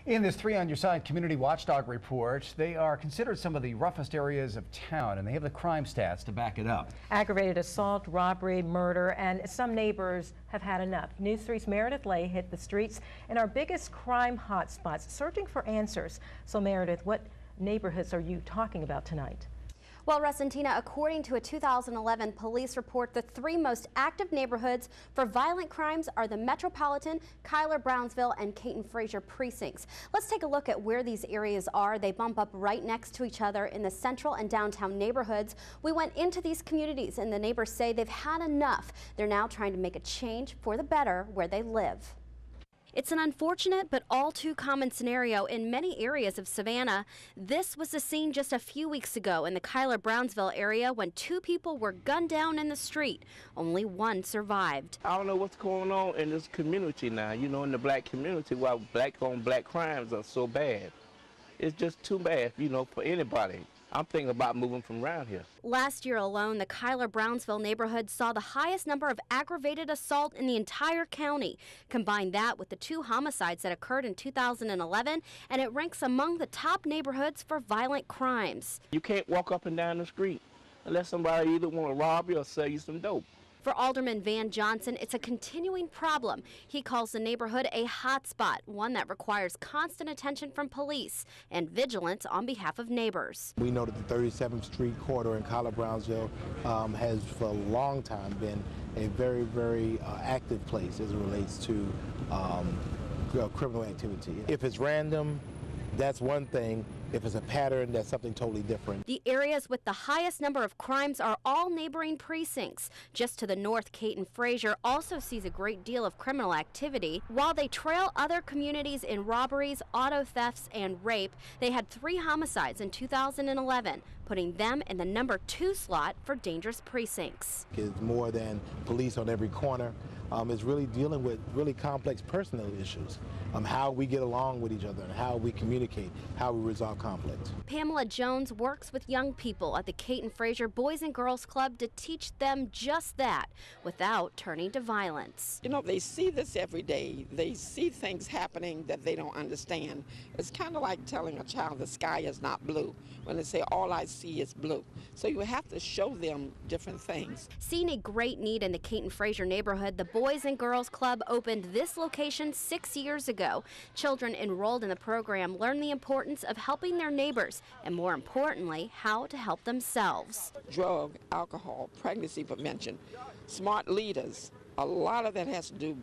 In this 3 on Your Side community watchdog report, they are considered some of the roughest areas of town, and they have the crime stats to back it up. Aggravated assault, robbery, murder, and some neighbors have had enough. News 3's Meredith hit the streets in our biggest crime hotspots, searching for answers. So Meredith, what neighborhoods are you talking about tonight? Well, Resentina, according to a 2011 police report, the 3 most active neighborhoods for violent crimes are the Metropolitan, Cuyler, Brownsville, and Caton Frazier precincts. Let's take a look at where these areas are. They bump up right next to each other in the central and downtown neighborhoods. We went into these communities, and the neighbors say they've had enough. They're now trying to make a change for the better where they live. It's an unfortunate but all too common scenario in many areas of Savannah. This was the scene just a few weeks ago in the Cuyler Brownsville area when 2 people were gunned down in the street. Only 1 survived. I don't know what's going on in this community now, in the black community, why black on black crimes are so bad. It's just too bad, for anybody. I'm thinking about moving from around here. Last year alone, the Cuyler Brownsville neighborhood saw the highest number of aggravated assault in the entire county. Combine that with the 2 homicides that occurred in 2011, and it ranks among the top neighborhoods for violent crimes. You can't walk up and down the street unless somebody either want to rob you or sell you some dope. For Alderman Van Johnson, it's a continuing problem. He calls the neighborhood a hot spot, one that requires constant attention from police and vigilance on behalf of neighbors. We know that the 37th Street corridor in Cuyler Brownsville has for a long time been a very, very active place as it relates to criminal activity. If it's random, that's one thing. If it's a pattern, that's something totally different. The areas with the highest number of crimes are all neighboring precincts. Just to the north, Caton Frazier also sees a great deal of criminal activity. While they trail other communities in robberies, auto thefts, and rape, they had 3 homicides in 2011, putting them in the number 2 slot for dangerous precincts. It's more than police on every corner. It's really dealing with really complex personal issues. How we get along with each other, and how we communicate, how we resolve conflict. Pamela Jones works with young people at the Caton Frazier Boys and Girls Club to teach them just that without turning to violence. They see this every day. They see things happening that they don't understand. It's kind of like telling a child the sky is not blue when they say all I see is blue. So you have to show them different things. Seeing a great need in the Caton Frazier neighborhood, the Boys and Girls Club opened this location 6 years ago. Children enrolled in the program learn the importance of helping their neighbors and, more importantly, how to help themselves. Drug, alcohol, pregnancy prevention, smart leaders. A lot of that has to do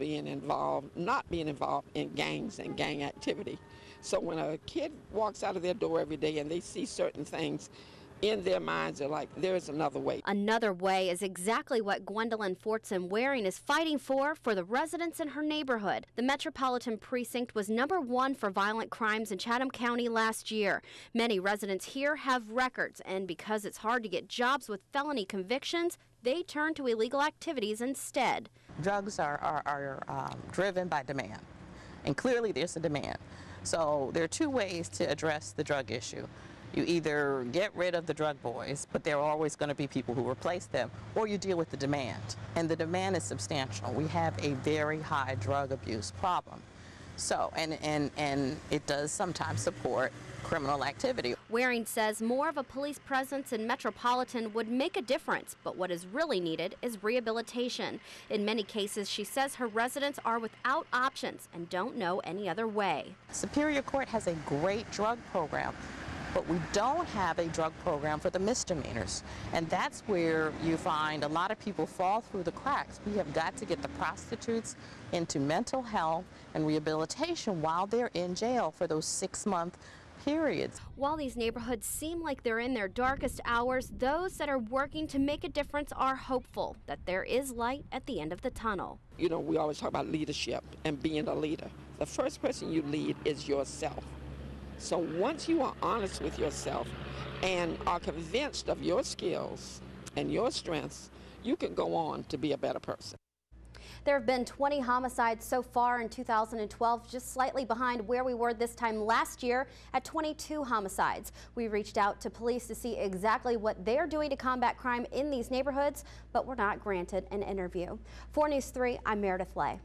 not being involved in gangs and gang activity. So when a kid walks out of their door every day and they see certain things, in their minds are like, there is another way. Another way is exactly what GWENDOLYN FORTSON Waring is fighting for the residents in her neighborhood. The Metropolitan Precinct was #1 for violent crimes in Chatham County last year. Many residents here have records, and because it's hard to get jobs with felony convictions, they turn to illegal activities instead. Drugs are driven by demand, and clearly there's a demand. So there are 2 ways to address the drug issue. You either get rid of the drug boys, but there are always going to be people who replace them, or you deal with the demand. And the demand is substantial. We have a very high drug abuse problem. So, and it does sometimes support criminal activity. Waring says more of a police presence in Metropolitan would make a difference, but what is really needed is rehabilitation. In many cases, she says her residents are without options and don't know any other way. Superior Court has a great drug program, but we don't have a drug program for the misdemeanors. And that's where you find a lot of people fall through the cracks. We have got to get the prostitutes into mental health and rehabilitation while they're in jail for those 6-month periods. While these neighborhoods seem like they're in their darkest hours, those that are working to make a difference are hopeful that there is light at the end of the tunnel. We always talk about leadership and being a leader. The first person you lead is yourself. So once you are honest with yourself and are convinced of your skills and your strengths, you can go on to be a better person. There have been 20 homicides so far in 2012, just slightly behind where we were this time last year at 22 homicides. We reached out to police to see exactly what they're doing to combat crime in these neighborhoods, but were not granted an interview. For News 3, I'm Meredith Lay.